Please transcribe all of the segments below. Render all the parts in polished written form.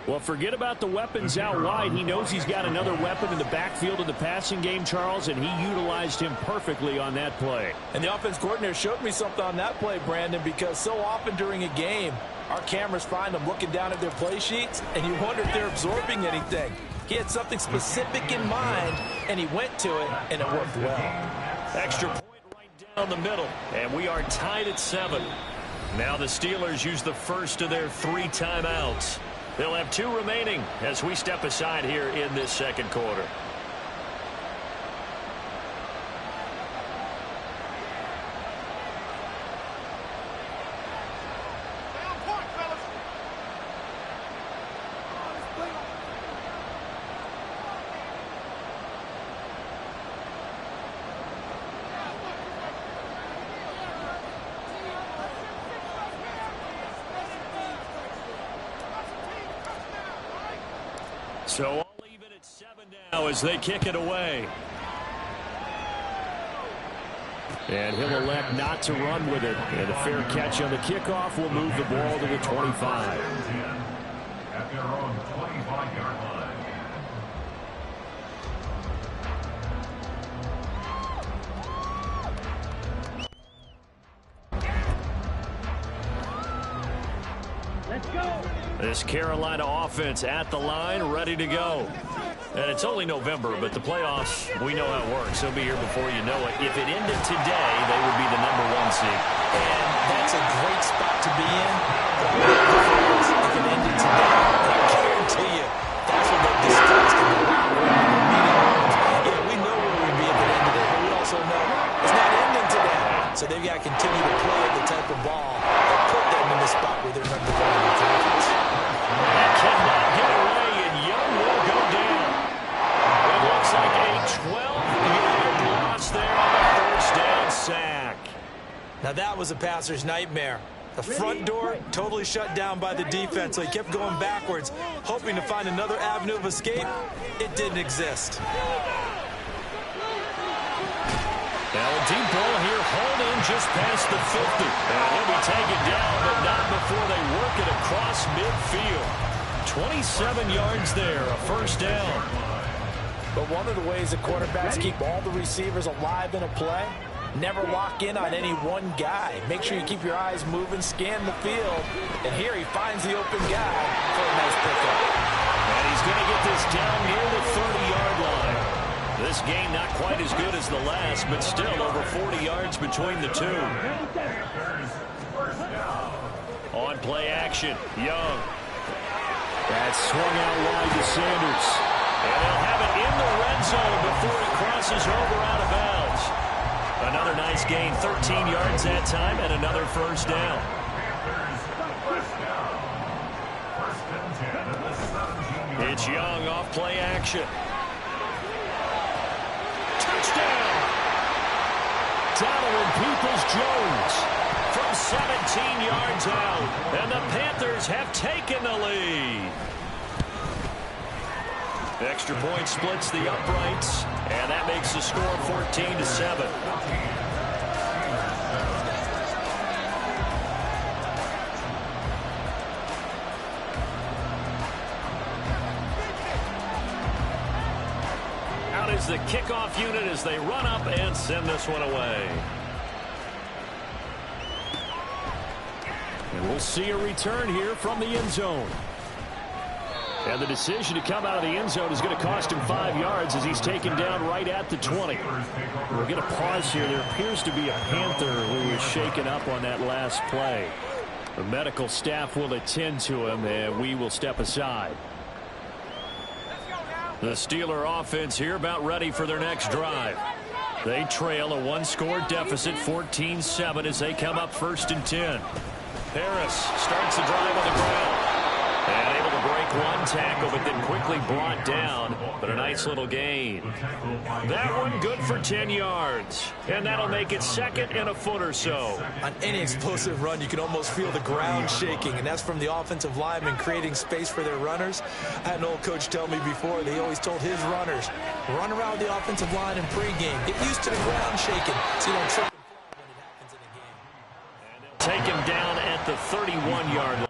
Well, forget about the weapons out wide. He knows he's got another weapon in the backfield of the passing game, Charles, and he utilized him perfectly on that play. And the offense coordinator showed me something on that play, Brandon, because so often during a game, our cameras find them looking down at their play sheets, and you wonder if they're absorbing anything. He had something specific in mind, and he went to it, and it worked well. Extra point right down the middle, and we are tied at 7. Now the Steelers use the first of their 3 timeouts. They'll have 2 remaining as we step aside here in this second quarter. So I'll leave it at 7 now as they kick it away. And he'll elect not to run with it. And a fair catch on the kickoff will move the ball to the 25. At their own 25-yard line. Let's go. This Carolina offense at the line, ready to go. And it's only November, but the playoffs, we know how it works. They'll be here before you know it. If it ended today, they would be the #1 seed. And that's a great spot to be in. If it ended today, I guarantee you, that's what they've discussed in the locker room. Yeah, we know where we'd be if it ended today, but we also know it's not ending today. So they've got to continue to play the type of ball that put them in the spot where they're #1 in the conference. That cannot get away, and Young will go down. It looks like a 12-yard loss there on the first down sack. Now that was a passer's nightmare. The front door totally shut down by the defense, so he kept going backwards, hoping to find another avenue of escape. It didn't exist. Now a deep ball here, hauled in just past the 50. And he'll be taken down, but not before they work it across midfield. 27 yards there, a first down. But one of the ways that quarterbacks keep all the receivers alive in a play, never lock in on any one guy. Make sure you keep your eyes moving, scan the field. And here he finds the open guy for a nice pickup. And he's going to get this down near the 30-yard line. This game not quite as good as the last, but still over 40 yards between the two. On play action, Young. That's swung out wide to Sanders. And they'll have it in the red zone before it crosses over out of bounds. Another nice gain, 13 yards that time, and another first down. It's Young off play action. Touchdown! Donovan Peoples-Jones from 17 yards out. And the Panthers have taken the lead. Extra point splits the uprights, and that makes the score 14-7. Out is the kickoff unit as they run up and send this one away. And we'll see a return here from the end zone. And the decision to come out of the end zone is going to cost him 5 yards as he's taken down right at the 20. We're going to pause here. There appears to be a Panther who was shaken up on that last play. The medical staff will attend to him, and we will step aside. The Steeler offense here about ready for their next drive. They trail a 1-score deficit, 14-7, as they come up 1st and 10. Harris starts the drive on the ground. And able to break one tackle, but then quickly brought down. But a nice little gain. That one good for 10 yards. And that'll make it 2nd and a foot or so. On any explosive run, you can almost feel the ground shaking. And that's from the offensive linemen creating space for their runners. I had an old coach tell me before, they always told his runners, run around the offensive line in pregame. Get used to the ground shaking so you don't trip and fall when it happens in a game. And they'll take him down at the 31-yard line.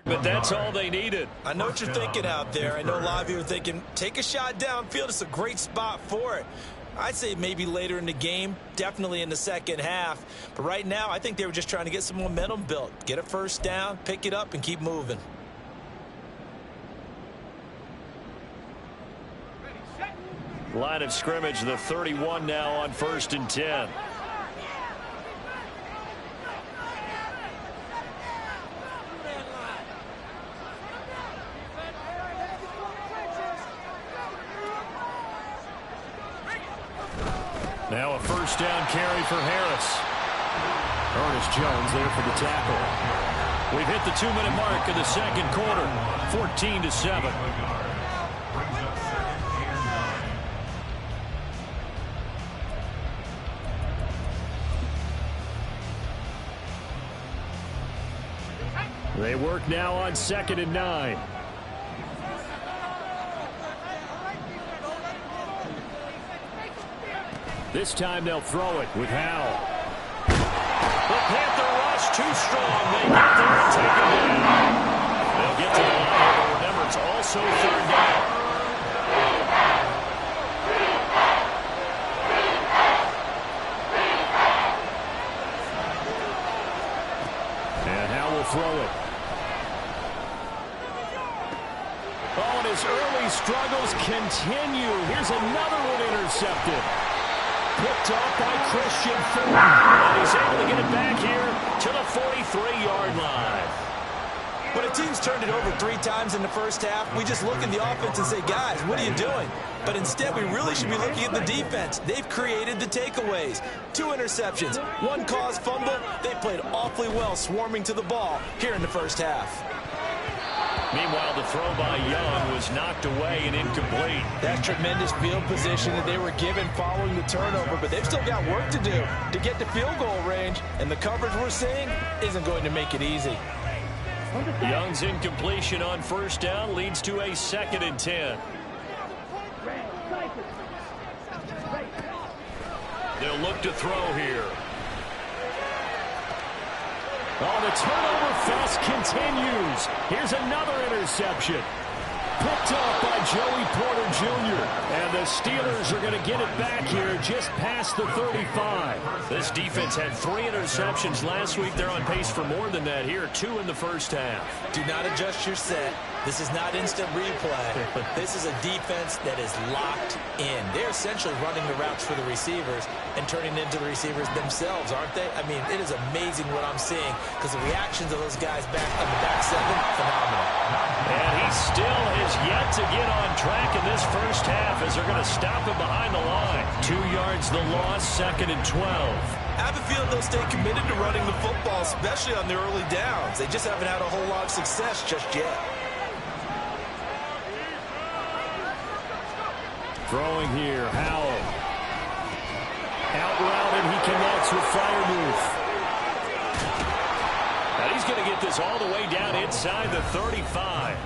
But that's all they needed. I know what you're thinking out there. I know a lot of you are thinking, take a shot downfield. It's a great spot for it. I'd say maybe later in the game, definitely in the second half. But right now, I think they were just trying to get some momentum built. Get a first down, pick it up, and keep moving. Line of scrimmage, the 31 now on 1st and 10. Now a first down carry for Harris. Ernest Jones there for the tackle. We've hit the 2-minute mark of the second quarter. 14-7. They work now on 2nd and 9. This time they'll throw it with Howell. The Panther rush too strong. They get there and take it down. They'll get to the line, but remember, it's also 3rd down. And Howell will throw it. Oh, and his early struggles continue. Here's another one intercepted. Picked up by Christian Fulton. And he's able to get it back here to the 43-yard line. When a team's turned it over 3 times in the first half, we just look at the offense and say, guys, what are you doing? But instead, we really should be looking at the defense. They've created the takeaways. 2 interceptions, 1 caused fumble. They played awfully well swarming to the ball here in the first half. Meanwhile, the throw by Young was knocked away and incomplete. That's tremendous field position that they were given following the turnover, but they've still got work to do to get to field goal range, and the coverage we're seeing isn't going to make it easy. Young's incompletion on first down leads to a 2nd and 10. They'll look to throw here. Oh, the turnover fest continues. Here's another interception. Picked up by Joey Porter Jr. And the Steelers are going to get it back here just past the 35. This defense had 3 interceptions last week. They're on pace for more than that here. 2 in the first half. Do not adjust your set. This is not instant replay. This is a defense that is locked in. They're essentially running the routes for the receivers and turning into the receivers themselves, aren't they? I mean, it is amazing what I'm seeing because the reactions of those guys back on the back 7, phenomenal. And he still has yet to get on track in this first half as they're going to stop him behind the line. 2 yards the loss, 2nd and 12. I have a feeling they'll stay committed to running the football, especially on their early downs. They just haven't had a whole lot of success just yet. Throwing here, Howell. Out route, and he connects with Freiermuth. Now he's going to get this all the way down inside the 35.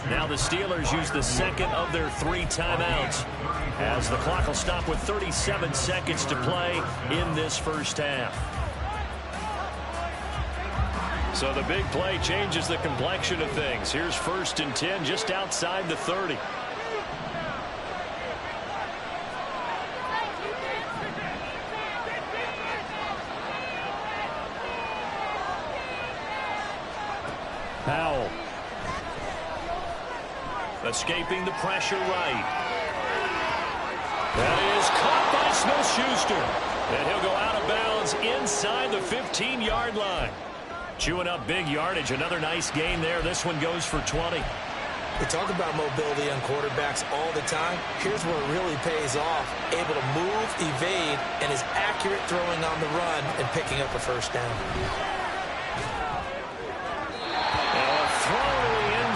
Now the Steelers use the 2nd of their 3 timeouts as the clock will stop with 37 seconds to play in this first half. So the big play changes the complexion of things. Here's 1st and 10 just outside the 30. Howell. Escaping the pressure right. That is caught by Smith-Schuster. And he'll go out of bounds inside the 15-yard line. Chewing up big yardage. Another nice gain there. This one goes for 20. We talk about mobility on quarterbacks all the time. Here's where it really pays off. Able to move, evade, and is accurate throwing on the run and picking up a first down.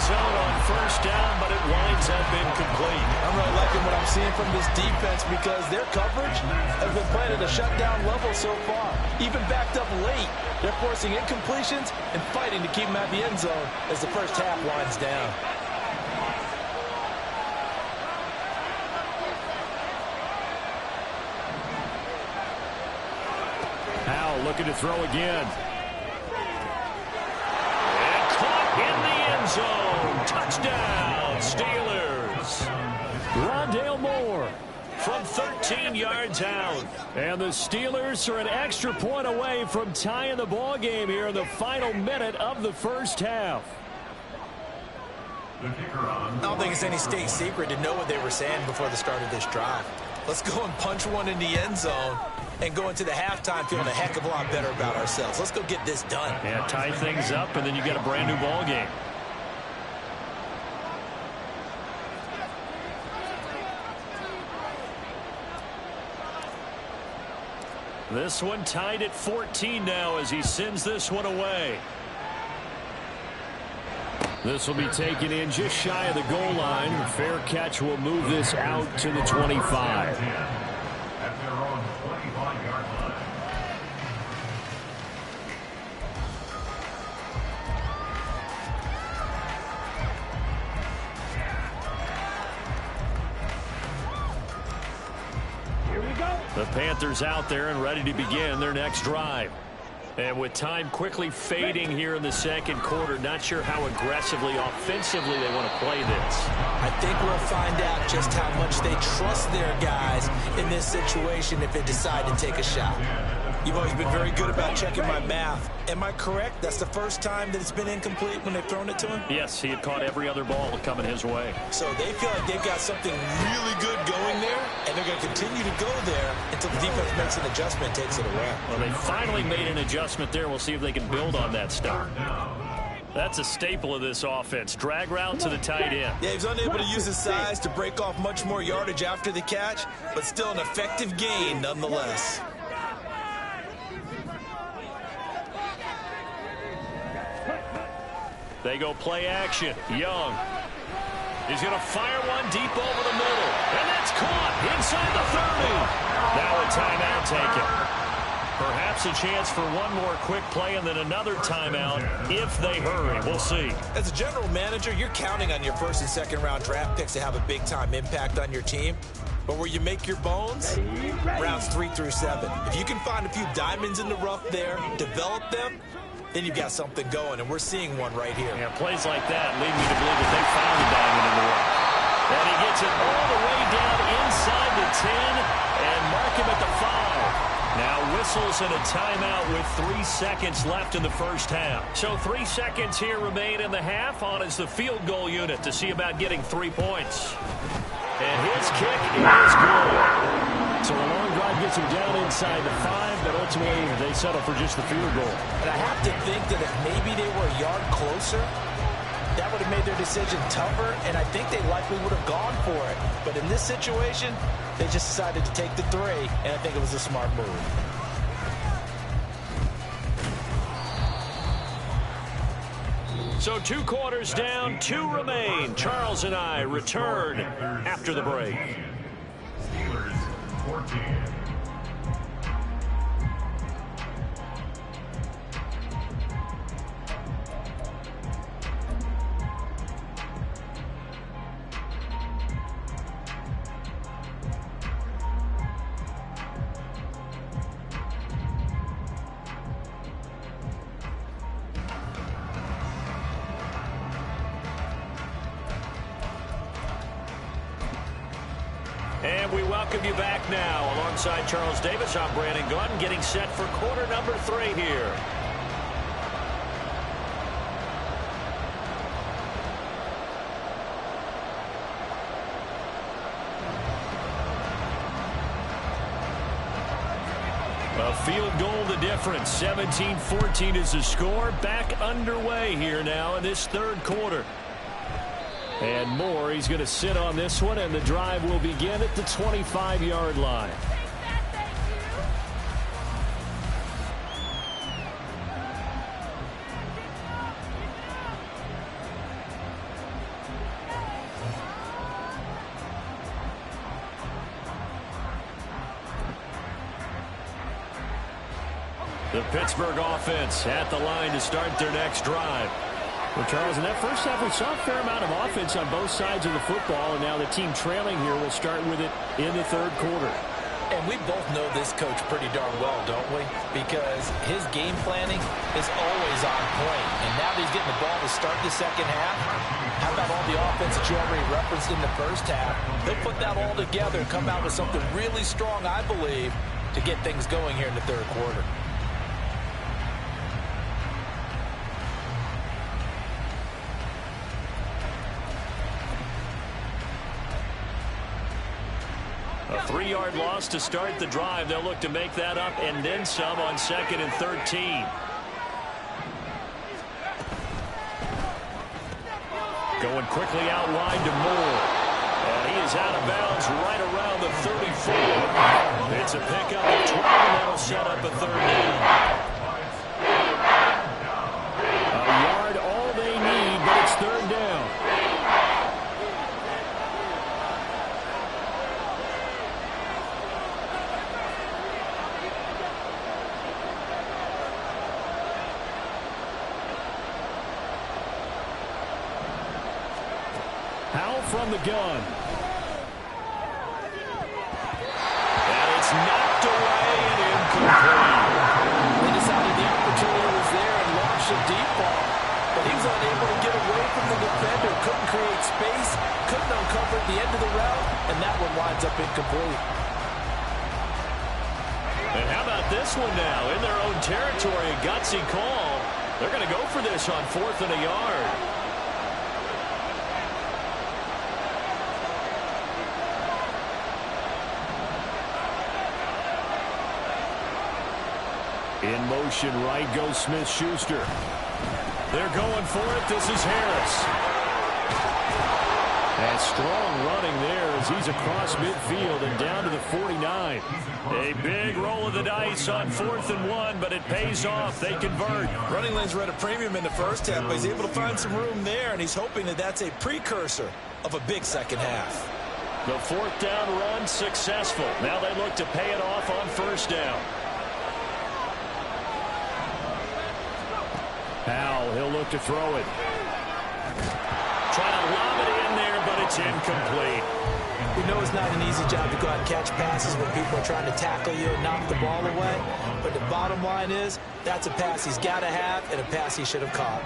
Zone on first down, but it winds up incomplete. I'm really liking what I'm seeing from this defense because their coverage has been playing at a shutdown level so far. Even backed up late, they're forcing incompletions and fighting to keep them at the end zone as the first half winds down. Howell looking to throw again. And caught in the zone. Touchdown, Steelers. Rondale Moore from 13 yards out. And the Steelers are an extra point away from tying the ball game here in the final minute of the first half. I don't think it's any state secret to know what they were saying before the start of this drive. Let's go and punch one in the end zone and go into the halftime feeling a heck of a lot better about ourselves. Let's go get this done. Yeah, tie things up, and then you get a brand new ball game. This one tied at 14 now as he sends this one away. This will be taken in just shy of the goal line. A fair catch will move this out to the 25. At their own 25-yard line. Here we go. The Panthers out there and ready to begin their next drive. And with time quickly fading here in the second quarter, not sure how aggressively, offensively they want to play this. I think we'll find out just how much they trust their guys in this situation if they decide to take a shot. You've always been very good about checking my math. Am I correct? That's the first time that it's been incomplete when they've thrown it to him? Yes, he had caught every other ball coming his way. So they feel like they've got something really good going there, and they're going to continue to go there until the defense makes an adjustment and takes it away. Well, they finally made an adjustment there. We'll see if they can build on that start. That's a staple of this offense. Drag route to the tight end. Yeah, he's unable to use his size to break off much more yardage after the catch, but still an effective gain nonetheless. They go play action. Young. He's going to fire one deep over the middle. And that's caught inside the 30. Now a timeout taken. Perhaps a chance for one more quick play and then another timeout if they hurry. We'll see. As a general manager, you're counting on your first and second round draft picks to have a big-time impact on your team. But where you make your bones, rounds 3 through 7. If you can find a few diamonds in the rough there, develop them, then you've got something going, and we're seeing one right here. Yeah, plays like that lead me to believe that they found a diamond in the rough. And he gets it all the way down inside the 10 and mark him at the 5. Now whistles and a timeout with 3 seconds left in the first half. So 3 seconds here remain in the half. On is the field goal unit to see about getting 3 points. And his kick is good. So a long drive gets him down inside the 5, but ultimately they settle for just the field goal. And I have to think that if maybe they were a yard closer, that would have made their decision tougher, and I think they likely would have gone for it. But in this situation, they just decided to take the 3, and I think it was a smart move. So 2 quarters down, 2 remain. Charles and I return after the break. Steelers 14. And we welcome you back now. Alongside Charles Davis, I'm Brandon Gunn, getting set for quarter number 3 here. A field goal the difference. 17-14 is the score. Back underway here now in this third quarter. And Moore, he's going to sit on this one, and the drive will begin at the 25-yard line. The Pittsburgh offense at the line to start their next drive. Well, Charles, in that first half, we saw a fair amount of offense on both sides of the football, and now the team trailing here will start with it in the third quarter. And we both know this coach pretty darn well, don't we? because his game planning is always on point. And now that he's getting the ball to start the second half, how about all the offense that you already referenced in the first half? He'll put that all together and come out with something really strong, I believe, to get things going here in the third quarter. A 3-yard loss to start the drive. They'll look to make that up and then some on 2nd and 13. Going quickly out wide to Moore. And he is out of bounds right around the 34. It's a pickup of 12, and that'll set up a 3rd down. A yard all they need, but it's 3rd down. From the gun. And it's knocked away and incomplete. They decided the opportunity was there and launched a deep ball. But he was unable to get away from the defender. Couldn't create space. Couldn't uncover at the end of the route. And that one winds up incomplete. And how about this one now? In their own territory, a gutsy call. They're going to go for this on 4th and a yard. In motion, right goes Smith-Schuster. They're going for it. This is Harris. And strong running there as he's across midfield and down to the 49. A big roll of the dice on 4th and 1, but it pays off. They convert. Running lanes were at a premium in the first half, but he's able to find some room there, and he's hoping that that's a precursor of a big second half. The 4th down run successful. Now they look to pay it off on 1st down. Powell, he'll look to throw it. Trying to lob it in there, but it's incomplete. We know it's not an easy job to go out and catch passes when people are trying to tackle you and knock the ball away. But the bottom line is, that's a pass he's got to have and a pass he should have caught.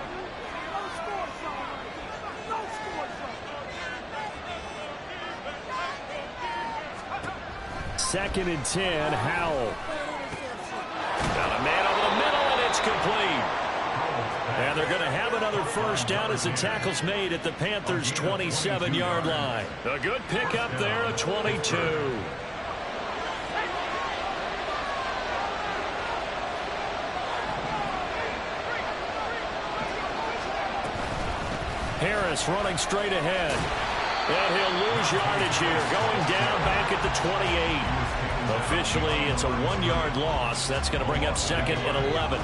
Second and 10, Howell. Got a man over the middle, and it's complete. And they're going to have another 1st down as the tackle's made at the Panthers' 27-yard line. A good pickup there, a 22. Harris running straight ahead. And he'll lose yardage here, going down back at the 28. Officially, it's a 1-yard loss. That's going to bring up 2nd and 11.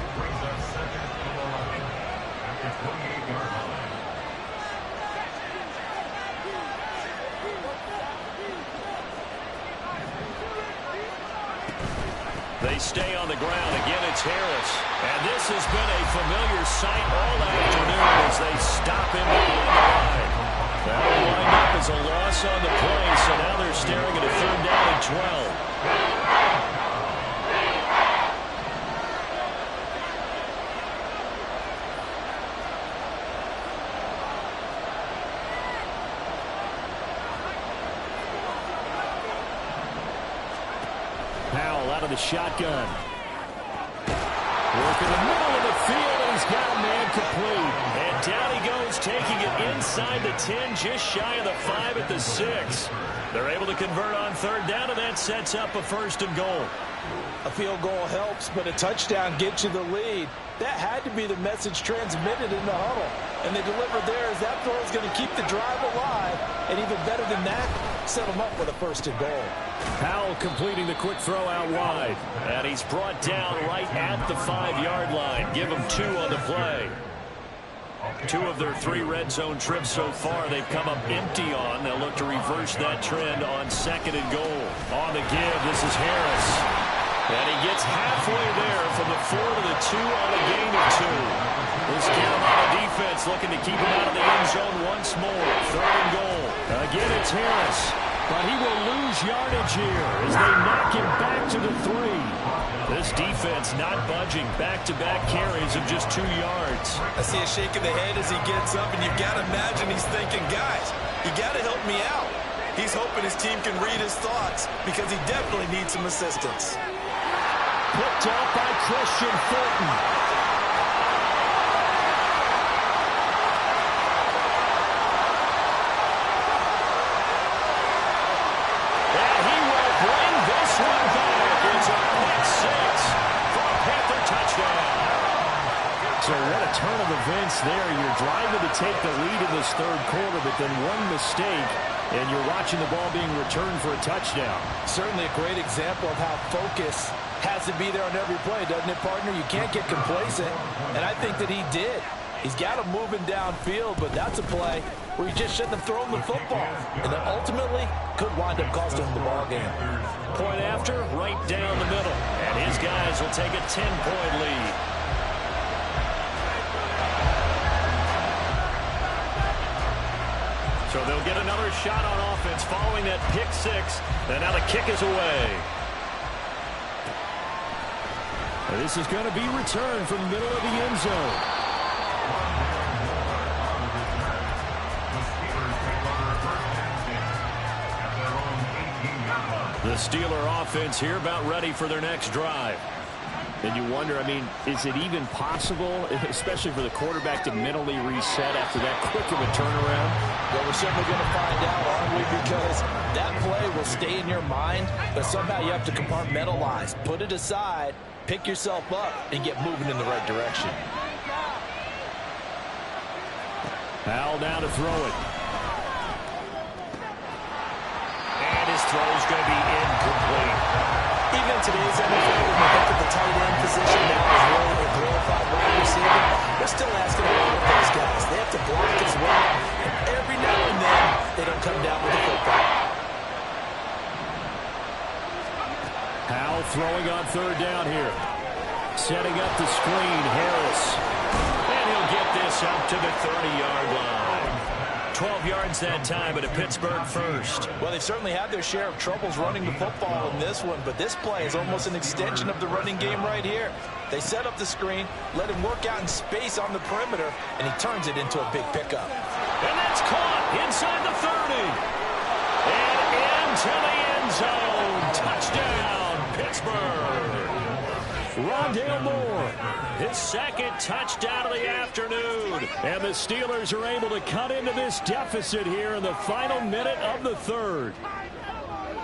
They stay on the ground. Again, it's Harris. And this has been a familiar sight all afternoon as they stop him behind the line. That'll wind up as a loss on the play, so now they're staring at a 3rd down and 12. Powell out of the shotgun. Work in the middle of the field, and he's got a man complete. And down he goes, taking it inside the 10, just shy of the 5 at the 6. They're able to convert on 3rd down, and that sets up a 1st and goal. A field goal helps, but a touchdown gets you the lead. That had to be the message transmitted in the huddle. And they delivered there as that throw is going to keep the drive alive. And even better than that, set them up with a 1st and goal. Powell completing the quick throw out wide. And he's brought down right at the 5-yard line. Give him 2 on the play. 2 of their 3 red zone trips so far they've come up empty on. They'll look to reverse that trend on 2nd and goal. On the give, this is Harris. And he gets halfway there from the 4 to the 2 on a gain of 2. This Carolina defense looking to keep him out of the end zone once more. 3rd and goal. Again, it's Harris. But he will lose yardage here as they knock him back to the 3. This defense not budging. Back-to-back carries of just 2 yards. I see a shake of the head as he gets up, and you've got to imagine he's thinking, guys, you got to help me out. He's hoping his team can read his thoughts because he definitely needs some assistance. Picked up by Christian Fulton. And he will bring this one back. It's a pick six for a Panther touchdown. So what a turn of events there. You're driving to take the lead in this third quarter, but then one mistake, and you're watching the ball being returned for a touchdown. Certainly a great example of how focus has to be there on every play, doesn't it, partner? You can't get complacent, and I think that he did. He's got him moving downfield, but that's a play where he just shouldn't have thrown the football, and that ultimately could wind up costing him the ball game. Point after, right down the middle, and his guys will take a 10-point lead. So they'll get another shot on offense following that pick six, and now the kick is away. This is going to be returned from the middle of the end zone. The Steeler offense here about ready for their next drive. And you wonder, I mean, is it even possible, especially for the quarterback, to mentally reset after that quick of a turnaround? Well, we're certainly going to find out, aren't we? Because that play will stay in your mind, but somehow you have to compartmentalize. Put it aside, pick yourself up, and get moving in the right direction. Howell now to throw it. And his throw is going to be incomplete. Even in today's NFL, when we look at the tight end position now as really a glorified wide receiver, they're still asking a lot of those guys. They have to block as well, and every now and then, they don't come down with the football. Howell throwing on third down here. Setting up the screen, Harris. And he'll get this up to the 30-yard line. 12 yards that time, but a Pittsburgh first. Well, they've certainly had their share of troubles running the football in this one, but this play is almost an extension of the running game right here. They set up the screen, let him work out in space on the perimeter, and he turns it into a big pickup. And that's caught inside the 30. And into the end zone. Touchdown, Pittsburgh. Rondale Moore, his second touchdown of the afternoon. And the Steelers are able to cut into this deficit here in the final minute of the third.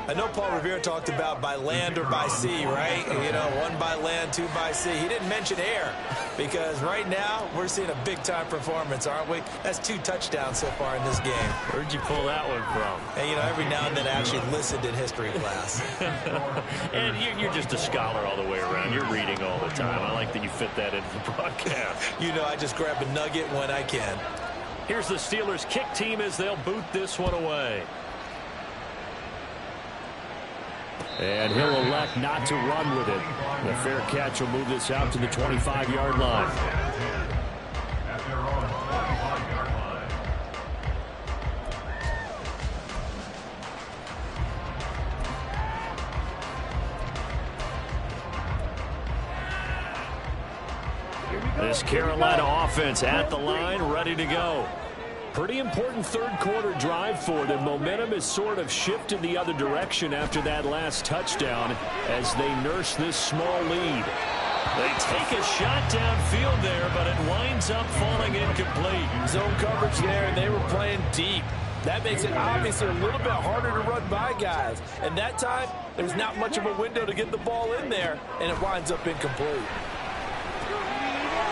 I know Paul Revere talked about by land or by sea, right? You know, one by land, two by sea. He didn't mention air because right now we're seeing a big-time performance, aren't we? That's 2 touchdowns so far in this game. Where'd you pull that one from? And, you know, every now and then I actually listened in history class. And you're just a scholar all the way around. You're reading all the time. I like that you fit that into the broadcast. You know, I just grab a nugget when I can. Here's the Steelers kick team as they'll boot this one away. And he'll elect not to run with it. The fair catch will move this out to the 25-yard line. This Carolina offense at the line, ready to go. Pretty important third quarter drive for them. Momentum has sort of shifted the other direction after that last touchdown as they nurse this small lead. They take a shot downfield there, but it winds up falling incomplete. Zone coverage there, and they were playing deep. That makes it obviously a little bit harder to run by guys. And that time, there's not much of a window to get the ball in there, and it winds up incomplete.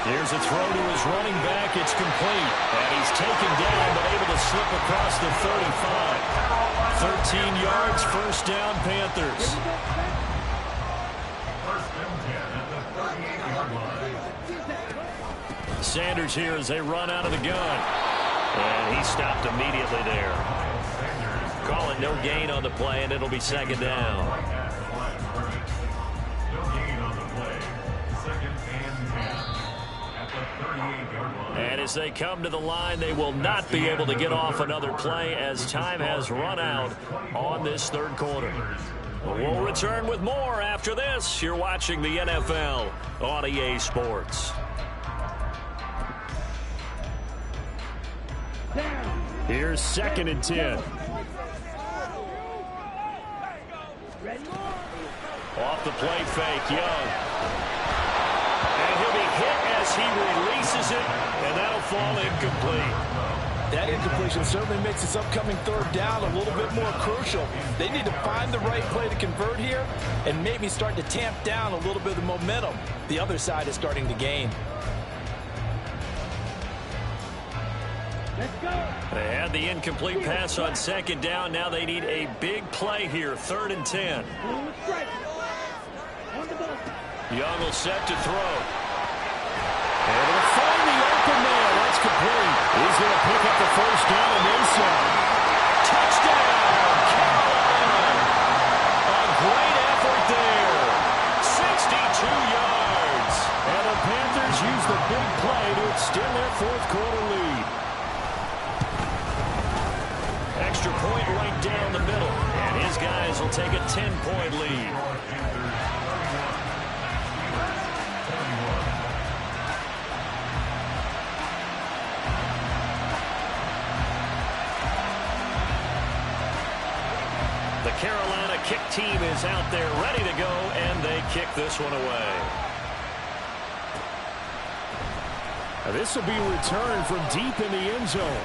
Here's a throw to his running back. It's complete. And he's taken down, but able to slip across the 35. 13 yards, first down, Panthers. First and 10 at the 38-yard line. Sanders here as they run out of the gun. And he stopped immediately there. Calling no gain on the play, and it'll be second down. And as they come to the line, they will not be able to get off another play as time has run out on this third quarter. We'll return with more after this. You're watching the NFL on EA Sports. Here's 2nd and 10. Off the play fake, Young. And he'll be hit as he releases it, and that'll fall incomplete. That incompletion certainly makes this upcoming 3rd down a little bit more crucial. They need to find the right play to convert here and maybe start to tamp down a little bit of the momentum the other side is starting to gain. They had the incomplete pass on 2nd down. Now they need a big play here, 3rd and 10. Young will set to throw. And he'll find the open man. That's complete. He's going to pick up the 1st down and then some. Touchdown, Carolina. A great effort there. 62 yards. And the Panthers use the big play to extend their 4th quarter lead. Extra point right down the middle. And his guys will take a 10-point lead. The Carolina kick team is out there ready to go, and they kick this one away. Now this will be returned from deep in the end zone.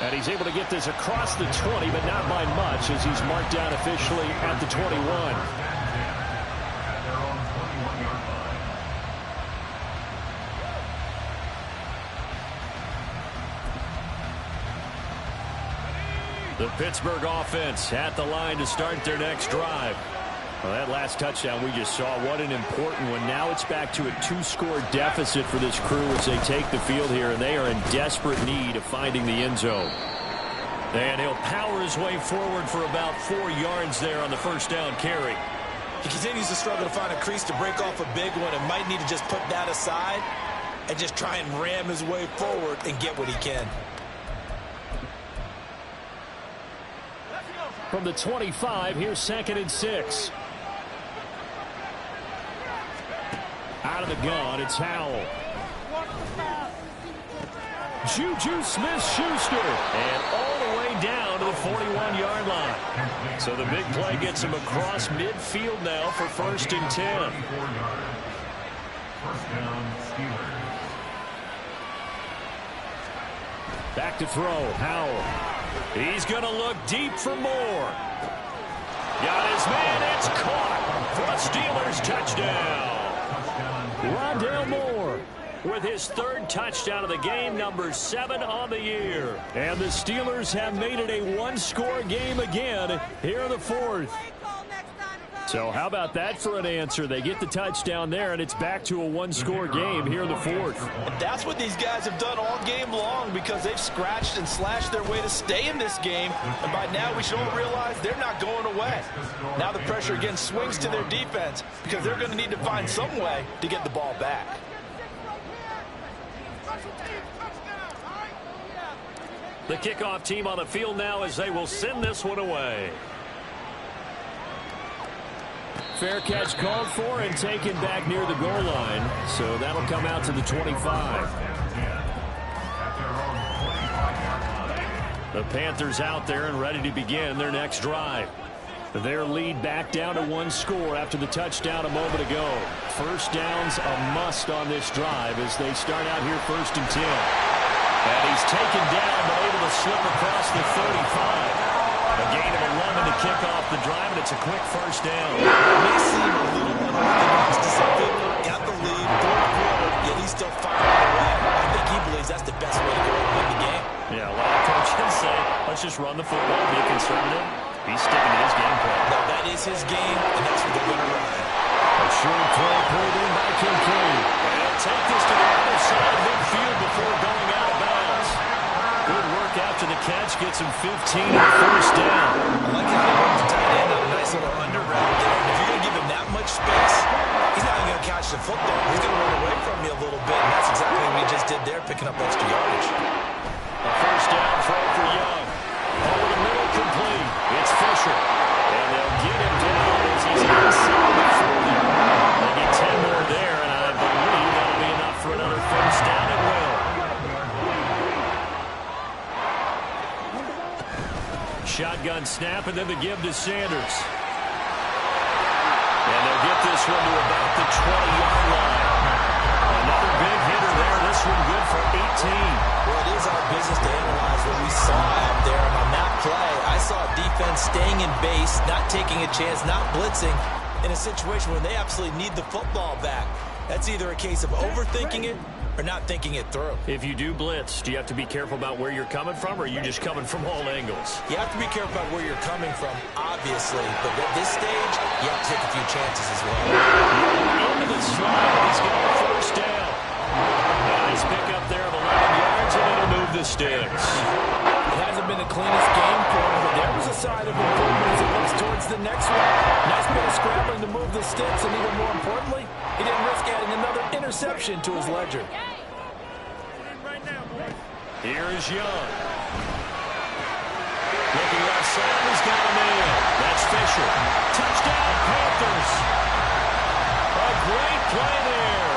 And he's able to get this across the 20, but not by much as he's marked down officially at the 21. The Pittsburgh offense at the line to start their next drive. Well, that last touchdown we just saw, what an important one. Now it's back to a 2-score deficit for this crew as they take the field here, and they are in desperate need of finding the end zone. And he'll power his way forward for about 4 yards there on the 1st down carry. He continues to struggle to find a crease to break off a big one and might need to just put that aside and just try and ram his way forward and get what he can. From the 25, here's 2nd and 6. Out of the gun, it's Howell. Juju Smith-Schuster. And all the way down to the 41-yard line. So the big play gets him across midfield now for 1st and 10. 1st down, Steelers. Back to throw, Howell. He's going to look deep for more. Got his man, it's caught for a Steelers touchdown. Rondale Moore with his 3rd touchdown of the game, number 7 on the year. And the Steelers have made it a 1-score game again here in the 4th. So how about that for an answer? They get the touchdown there, and it's back to a 1-score game here in the 4th. And that's what these guys have done all game long because they've scratched and slashed their way to stay in this game. And by now, we should all realize they're not going away. Now the pressure again swings to their defense because they're going to need to find some way to get the ball back. The kickoff team on the field now as they will send this one away. Fair catch called for and taken back near the goal line. So that'll come out to the 25. The Panthers out there and ready to begin their next drive. Their lead back down to 1 score after the touchdown a moment ago. 1st down's a must on this drive as they start out here 1st and 10. And he's taken down but able to slip across the 35. A gain of 11 to kick off the drive, and it's a quick 1st down. It may seem a little unorthodox to some people. Got the lead, 4th quarter, yet he's still firing away. I think he believes that's the best way to go and win the game. Yeah, a lot of coaches say, let's just run the football, be conservative. He's sticking to his game plan. No, that is his game, and that's what they're going to run. A short throw pulled in by Kincaid. And he'll take this to the other side of midfield before going out of bounds. Good work after the catch. Gets him 15 on 1st down. I like how he runs the tight end on a nice little under route there. And if you're going to give him that much space, he's not even going to catch the football. He's going to run away from you a little bit, and that's exactly what he just did there, picking up extra yardage. A 1st down throw for Young. Over the middle, complete. It's Fisher. And they'll get him down inside the 40. They get 10 more there, and I believe that'll be enough for another first down at will. Shotgun snap, and then the give to Sanders. And they'll get this one to about the 20-yard line. Another big hitter there. This one good for 18. Well, it is our business to analyze what we saw out there. And on that play, I saw defense staying in base, not taking a chance, not blitzing in a situation where they absolutely need the football back. That's either a case of overthinking it or not thinking it through. If you do blitz, do you have to be careful about where you're coming from, or are you just coming from all angles? You have to be careful about where you're coming from, obviously. But at this stage, you have to take a few chances as well. Into the slide, he's got a first down. Nice pick up there of 11 yards, and it'll move the sticks. It hasn't been the cleanest game for him, but there was a sign of improvement as it looks towards the next one. Nice bit of scrambling to move the sticks, and even more importantly, he didn't risk adding another interception to his ledger. Here is Young. Looking left side, he's got a man. That's Fisher. Touchdown, Panthers. A great play there.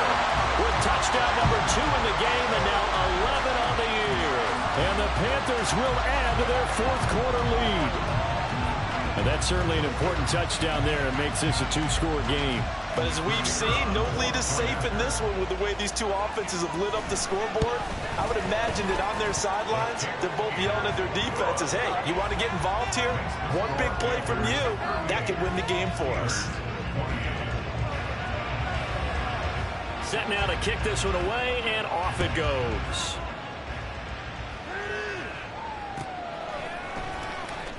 With touchdown number 2 in the game, and now 11 on the year. And the Panthers will add to their fourth-quarter lead. And that's certainly an important touchdown there. It makes this a 2-score game. But as we've seen, no lead is safe in this one with the way these two offenses have lit up the scoreboard. I would imagine that on their sidelines, they're both yelling at their defenses, hey, you want to get involved here? One big play from you, that could win the game for us. Set now to kick this one away, and off it goes.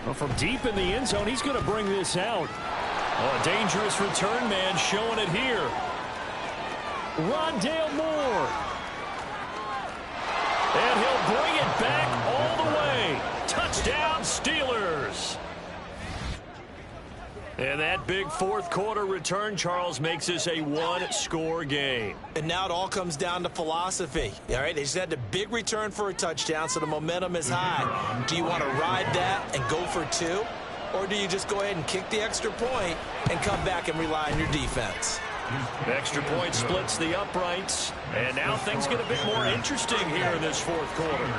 Well, from deep in the end zone, he's going to bring this out. Oh, a dangerous return man showing it here. Rondale Moore. And he'll bring it back all the way. Touchdown, Steelers. And that big fourth-quarter return, Charles, makes this a one-score game. And now it all comes down to philosophy. All right, they just had a big return for a touchdown, so the momentum is high. Do you want to ride that and go for 2? Or do you just go ahead and kick the extra point and come back and rely on your defense? The extra point splits the uprights. And now things get a bit more interesting here in this fourth quarter.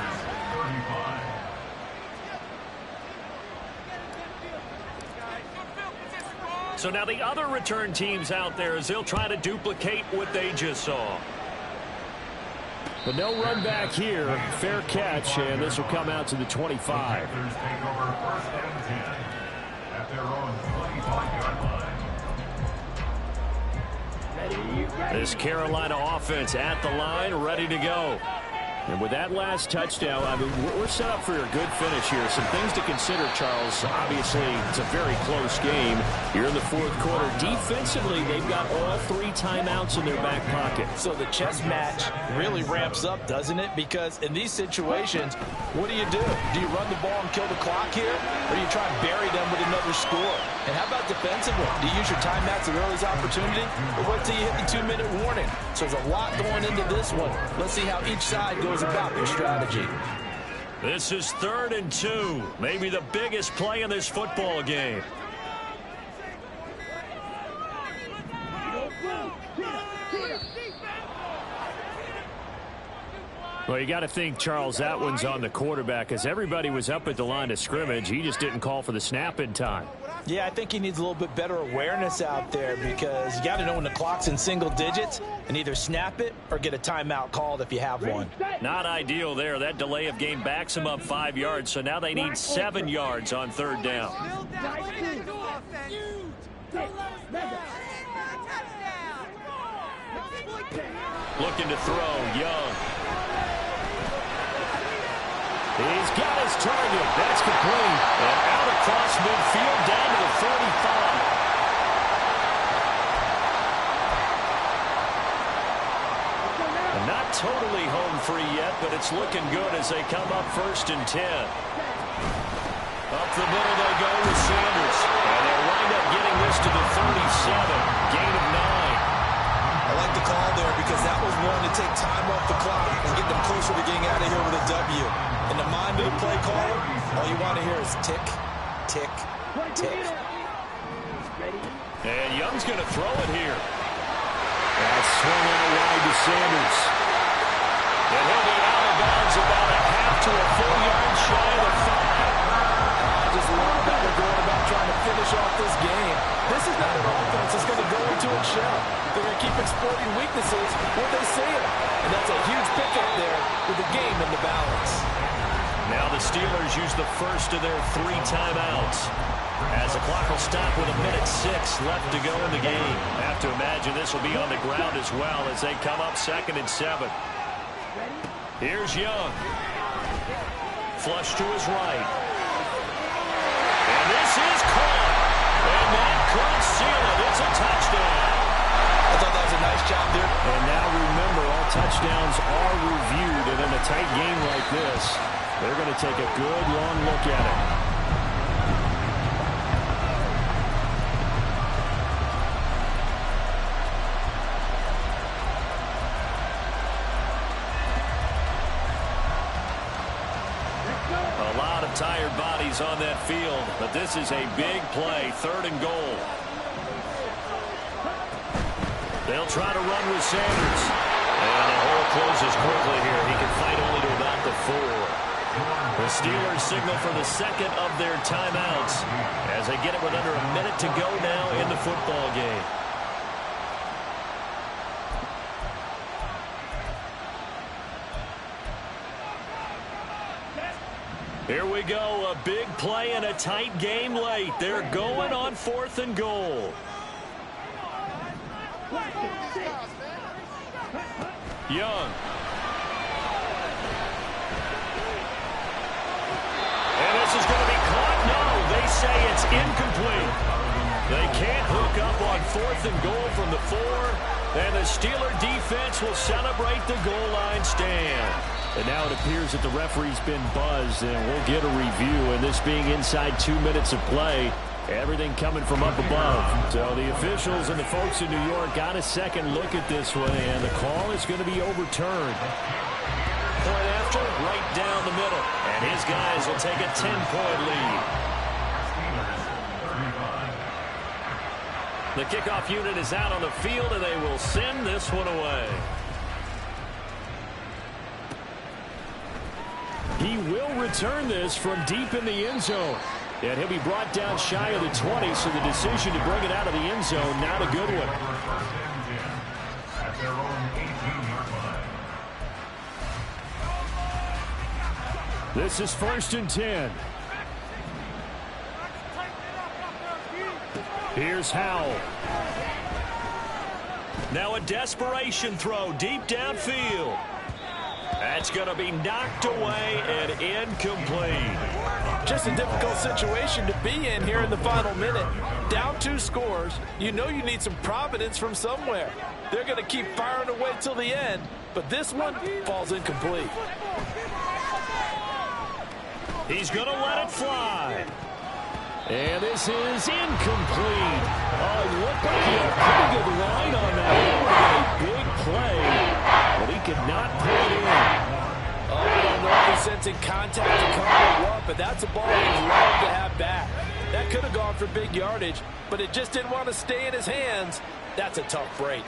So now the other return teams out there as they'll try to duplicate what they just saw. But no run back here. Fair catch, and this will come out to the 25. This Carolina offense at the line, ready to go. And with that last touchdown, I mean, we're set up for a good finish here. Some things to consider, Charles. Obviously, it's a very close game. Here in the fourth quarter, defensively, they've got all 3 timeouts in their back pocket. So the chess match really ramps up, doesn't it? Because in these situations, what do? Do you run the ball and kill the clock here? Or do you try and bury them with another score? And how about defensively? Do you use your timeouts at earliest opportunity? Or wait till you hit the 2-minute warning? So there's a lot going into this one. Let's see how each side goes about their strategy. This is 3rd and 2. Maybe the biggest play in this football game. Well, you got to think, Charles, that one's on the quarterback as everybody was up at the line of scrimmage. He just didn't call for the snap in time. Yeah, I think he needs a little bit better awareness out there because you got to know when the clock's in single digits and either snap it or get a timeout called if you have one. Not ideal there. That delay of game backs them up 5 yards, so now they need 7 yards on 3rd down. Looking to throw, Young. He's got his target. That's complete. And out across midfield down to the 35. And not totally home free yet, but it's looking good as they come up 1st and 10. Up the middle they go with Sanders. And they wind up getting this to the 37. Gain of 9. I like the call there because that was one to take time off the clock and get them closer to getting out of here with a W. In the mind of the play caller, all you want to hear is tick, tick, tick. And Young's going to throw it here. That's swung out wide to Sanders. And he'll be out of bounds about a half to a full yard shy of the 5. I just love how they're going about trying to finish off this game. This is not an offense that's going to go into its shell. They're going to keep exploiting weaknesses where they see them. And that's a huge pickup there with the game in the balance. Now the Steelers use the first of their 3 timeouts, as the clock will stop with 1:06 left to go in the game. I have to imagine this will be on the ground as well as they come up 2nd and 7. Here's Young. Flush to his right. And this is caught. And that could seal it. It's a touchdown. I thought that was a nice job there. And now remember, all touchdowns are reviewed, and in a tight game like this, they're going to take a good long look at it. A lot of tired bodies on that field, but this is a big play, 3rd and goal. They'll try to run with Sanders. And the hole closes quickly here. He can fight only to about the 4. The Steelers signal for the 2nd of their timeouts as they get it with under a minute to go now in the football game. Here we go, a big play in a tight game late. They're going on 4th and goal. Young. And this is going to be caught. No, they say it's incomplete. They can't hook up on 4th and goal from the 4. And the Steeler defense will celebrate the goal line stand. And now it appears that the referee's been buzzed, and we'll get a review. And this being inside 2 minutes of play, everything coming from up above. So the officials and the folks in New York got a second look at this one, and the call is going to be overturned. Point after, right down the middle. And his guys will take a 10-point lead. The kickoff unit is out on the field, and they will send this one away. He will return this from deep in the end zone. And he'll be brought down shy of the 20, so the decision to bring it out of the end zone, not a good one. At their own 18-yard line. This is 1st and 10. Here's Howell. Now a desperation throw deep downfield. That's going to be knocked away and incomplete. Just a difficult situation to be in here in the final minute. Down 2 scores. You know you need some providence from somewhere. They're going to keep firing away till the end, but this one falls incomplete. He's going to let it fly. And this is incomplete. Oh, it looked like he had a pretty good line on that. That would have been a big play, but he could not put it in. Oh, I don't know if he's sensing contact to come or what, but that's a ball he'd love to have back. That could have gone for big yardage, but it just didn't want to stay in his hands. That's a tough break.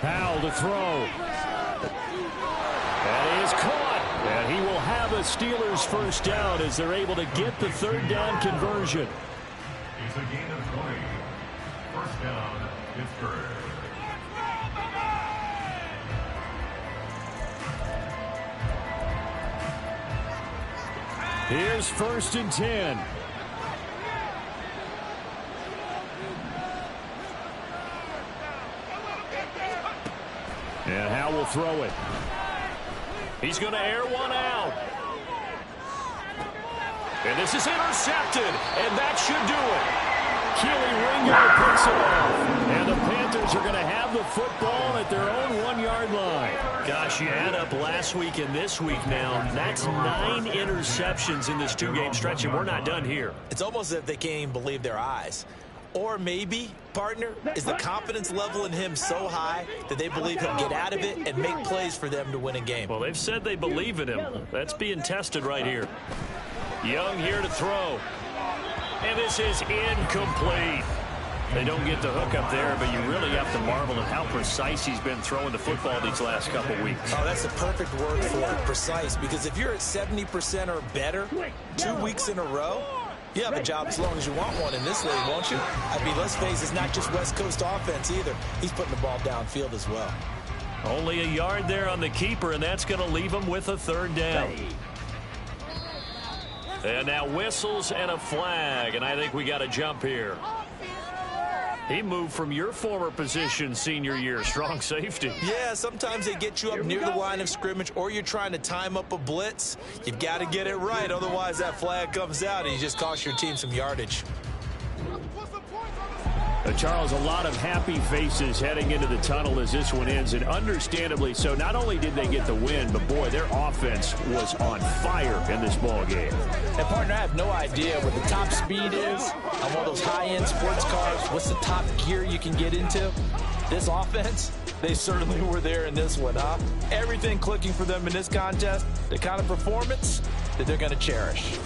Howell to throw. That is caught. And he will have a Steelers first down as they're able to get the 3rd down conversion. It's a gain of 20. First down, Pittsburgh. Here's 1st and 10. And Howell will throw it. He's going to air one out. And this is intercepted, and that should do it. Keely Ringo picks it off. And the Panthers are going to have the football at their own 1-yard line. Gosh, you add up last week and this week now. That's 9 interceptions in this 2-game stretch, and we're not done here. It's almost as if they can't even believe their eyes. Or maybe, partner, is the confidence level in him so high that they believe he'll get out of it and make plays for them to win a game. Well, they've said they believe in him. That's being tested right here. Young here to throw. And this is incomplete. They don't get the hook up there, but you really have to marvel at how precise he's been throwing the football these last couple weeks. Oh, that's the perfect word for it, precise, because if you're at 70% or better 2 weeks in a row, you have a job as long as you want one in this league, won't you? I mean, let's face it, it's not just West Coast offense either. He's putting the ball downfield as well. Only a yard there on the keeper, and that's going to leave him with a third down. And now whistles and a flag, and I think we got a jump here. He moved from your former position senior year, strong safety. Yeah, sometimes they get you up near the line of scrimmage, or you're trying to time up a blitz. You've got to get it right, otherwise that flag comes out and you just cost your team some yardage. Charles, a lot of happy faces heading into the tunnel as this one ends, and understandably so. Not only did they get the win, but, boy, their offense was on fire in this ball game. And, partner, I have no idea what the top speed is on one of those high-end sports cars. What's the top gear you can get into? This offense, they certainly were there in this one, huh? Everything clicking for them in this contest, the kind of performance that they're going to cherish.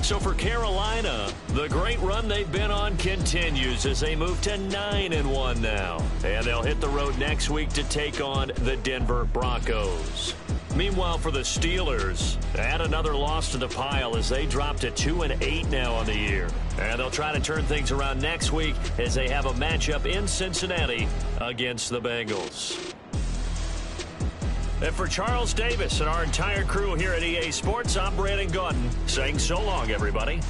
So for Carolina, the great run they've been on continues as they move to 9-1 now. And they'll hit the road next week to take on the Denver Broncos. Meanwhile, for the Steelers, add another loss to the pile as they drop to 2-8 now on the year. And they'll try to turn things around next week as they have a matchup in Cincinnati against the Bengals. And for Charles Davis and our entire crew here at EA Sports, I'm Brandon Gaudin saying so long, everybody.